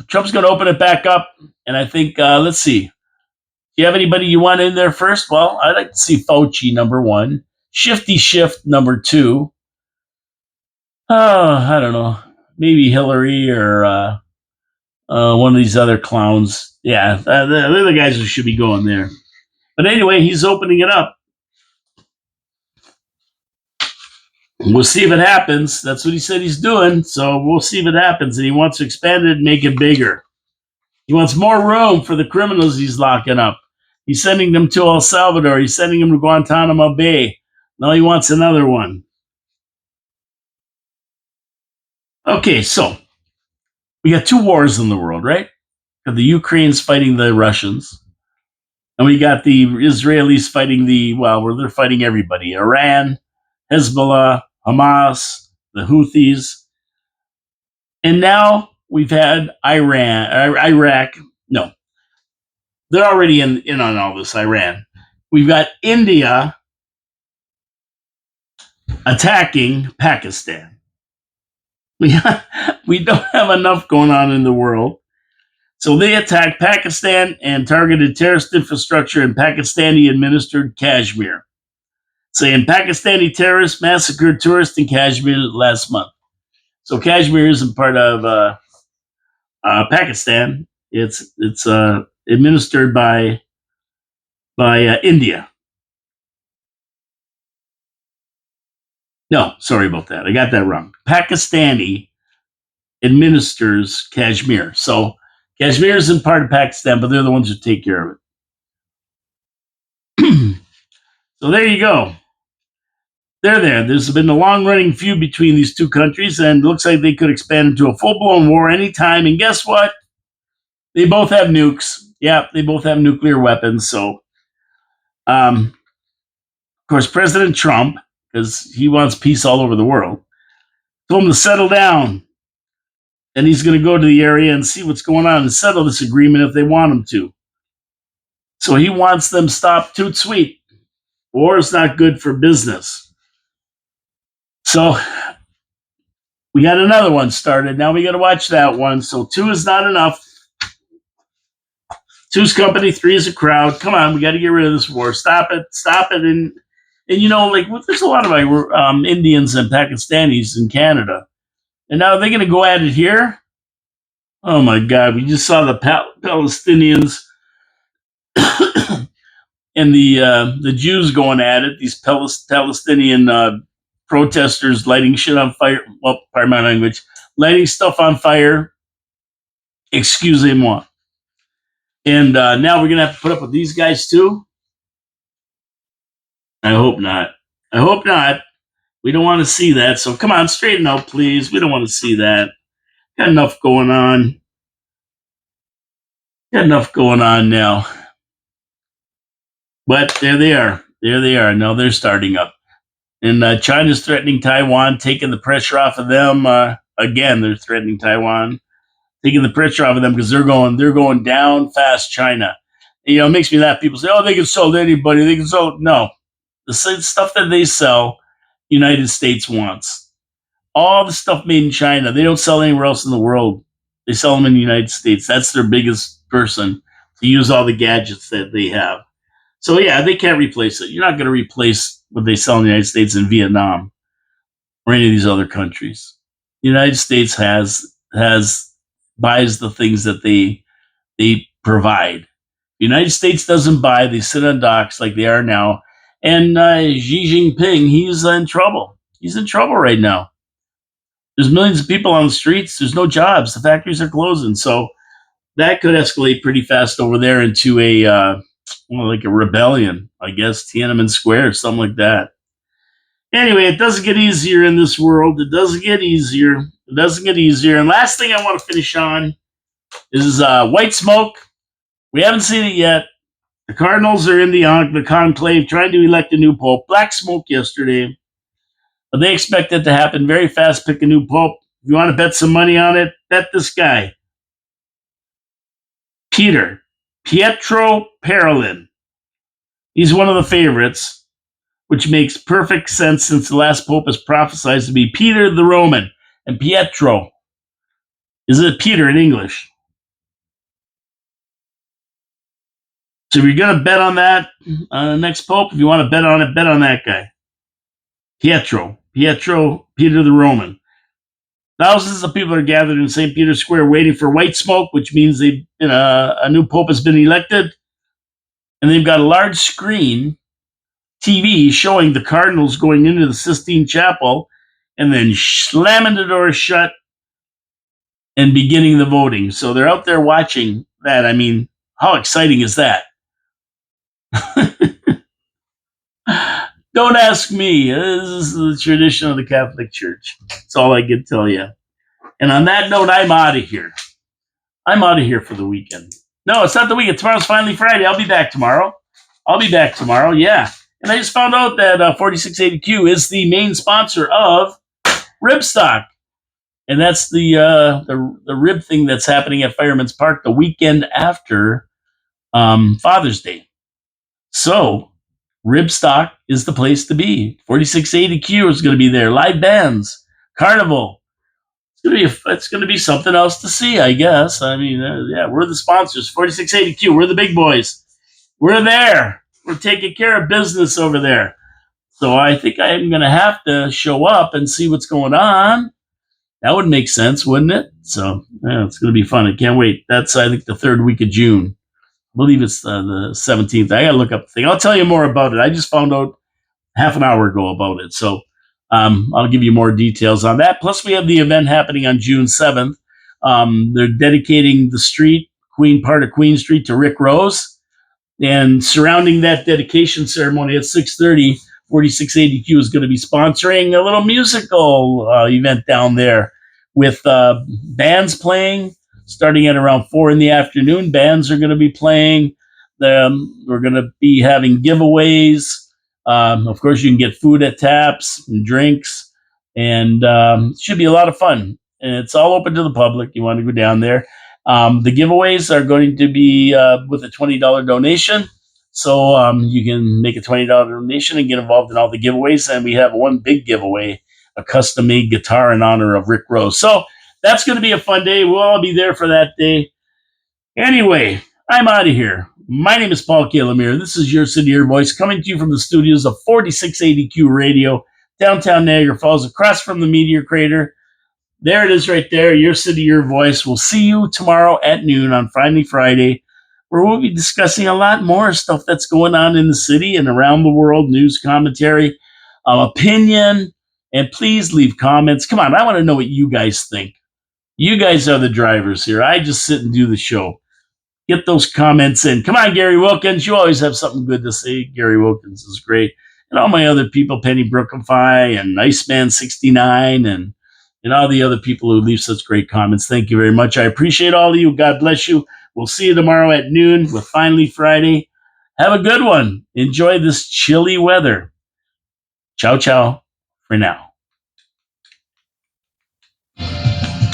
Trump's going to open it back up, and I think let's see. Do you have anybody you want in there first? Well, I'd like to see Fauci number one, Shifty Shift number two. Oh, I don't know, maybe Hillary or one of these other clowns. Yeah, they're the guys who should be going there. But anyway, he's opening it up. We'll see if it happens. That's what he said he's doing. So we'll see if it happens. And he wants to expand it and make it bigger. He wants more room for the criminals he's locking up. He's sending them to El Salvador. He's sending them to Guantanamo Bay. Now he wants another one. Okay, so we got two wars in the world, right? The Ukraine's fighting the Russians. And we got the Israelis fighting they're fighting everybody. Iran, Hezbollah, Hamas, the Houthis. And now we've had Iraq. No, they're already in on all this, Iran. We've got India attacking Pakistan. We don't have enough going on in the world. So they attacked Pakistan and targeted terrorist infrastructure in Pakistani-administered Kashmir, saying Pakistani terrorists massacred tourists in Kashmir last month. So Kashmir isn't part of Pakistan. It's administered by India. No, sorry about that. I got that wrong. Pakistani administers Kashmir. So Kashmir isn't part of Pakistan, but they're the ones who take care of it. So there you go. They're there. There's been a long-running feud between these two countries, and it looks like they could expand into a full-blown war anytime. And guess what? They both have nukes. Yeah, they both have nuclear weapons. So, of course, President Trump, because he wants peace all over the world, told him to settle down. And he's going to go to the area and see what's going on and settle this agreement if they want him to. So he wants them stopped toot sweet. War is not good for business. So we got another one started. Now we got to watch that one. So 2 is not enough. 2's company, 3 is a crowd. Come on, we got to get rid of this war. Stop it. And you know, like there's a lot of Indians and Pakistanis in Canada. And now they're going to go at it here. Oh my God! We just saw the Palestinians and the Jews going at it. These Palestinian protesters lighting shit on fire. Well, pardon my language, lighting stuff on fire. Excusez-moi. And now we're gonna have to put up with these guys too. I hope not. I hope not. We don't want to see that. So come on, straighten out, please. We don't want to see that. Got enough going on. Got enough going on now. But there they are. There they are. Now they're starting up. And China's threatening Taiwan, taking the pressure off of them. Again, they're threatening Taiwan, taking the pressure off of them because they're going down fast. China, it makes me laugh. People say, "Oh, they can sell to anybody. They can sell." No, the stuff that they sell, United States wants. All the stuff made in China, they don't sell anywhere else in the world. They sell them in the United States. That's their biggest person to use all the gadgets that they have. So yeah, they can't replace it. You're not going to replace what they sell in the United States in Vietnam or any of these other countries. The United States has buys the things that they provide. The United States doesn't buy. They sit on docks like they are now. And Xi Jinping, he's in trouble. He's in trouble right now. There's millions of people on the streets. There's no jobs. The factories are closing. So that could escalate pretty fast over there into like a rebellion, I guess, Tiananmen Square, something like that. Anyway, it doesn't get easier in this world. It doesn't get easier. It doesn't get easier. And last thing I want to finish on is white smoke. We haven't seen it yet. The Cardinals are in the conclave trying to elect a new pope. Black smoke yesterday. But they expect it to happen very fast. Pick a new pope. If you want to bet some money on it, bet this guy. Pietro Parolin. He's one of the favorites, which makes perfect sense since the last pope is prophesied to be Peter the Roman. And Pietro. Is it Peter in English? So if you're going to bet on that, on the next pope, if you want to bet on it, bet on that guy. Pietro, Peter the Roman. Thousands of people are gathered in St. Peter's Square waiting for white smoke, which means a new pope has been elected. And they've got a large screen TV showing the Cardinals going into the Sistine Chapel and then slamming the doors shut and beginning the voting. So they're out there watching that. I mean, how exciting is that? Don't ask me. This is the tradition of the Catholic Church. That's all I can tell you. And on that note, I'm out of here. I'm out of here for the weekend. No, it's not the weekend. Tomorrow's finally Friday. I'll be back tomorrow. Yeah. And I just found out that 4680Q is the main sponsor of Ribstock. And that's the rib thing that's happening at Fireman's Park the weekend after Father's Day. So Ribstock is the place to be. 4680Q is going to be there. Live bands, carnival. It's going to be something else to see, I guess. I mean, yeah, we're the sponsors. 4680Q. We're the big boys. We're there. We're taking care of business over there. So I think I am going to have to show up and see what's going on. That would make sense, wouldn't it? So yeah, it's going to be fun. I can't wait. That's, I think, the third week of June. I believe it's the 17th. I got to look up the thing. I'll tell you more about it. I just found out half an hour ago about it. So I'll give you more details on that. Plus, we have the event happening on June 7th. They're dedicating the street, part of Queen Street, to Rick Rose. And surrounding that dedication ceremony at 6:30, 4680Q is going to be sponsoring a little musical event down there with bands playing. Starting at around 4 in the afternoon, bands are going to be playing. We're going to be having giveaways. Of course, you can get food at taps and drinks, and it should be a lot of fun. And it's all open to the public. You want to go down there. The giveaways are going to be with a $20 donation. So you can make a $20 donation and get involved in all the giveaways. And we have one big giveaway, a custom-made guitar in honor of Rick Rose. So that's going to be a fun day. We'll all be there for that day. Anyway, I'm out of here. My name is Paul Calamir. This is Your City, Your Voice, coming to you from the studios of 4680Q Radio, downtown Niagara Falls, across from the Meteor Crater. There it is right there. Your city, your voice. We'll see you tomorrow at noon on Finally Friday, where we'll be discussing a lot more stuff that's going on in the city and around the world, news, commentary, opinion, and please leave comments. Come on, I want to know what you guys think. You guys are the drivers here. I just sit and do the show. Get those comments in. Come on, Gary Wilkins. You always have something good to say. Gary Wilkins is great. And all my other people, Penny Brookify and Iceman69 and all the other people who leave such great comments. Thank you very much. I appreciate all of you. God bless you. We'll see you tomorrow at noon with Finally Friday. Have a good one. Enjoy this chilly weather. Ciao, ciao for now.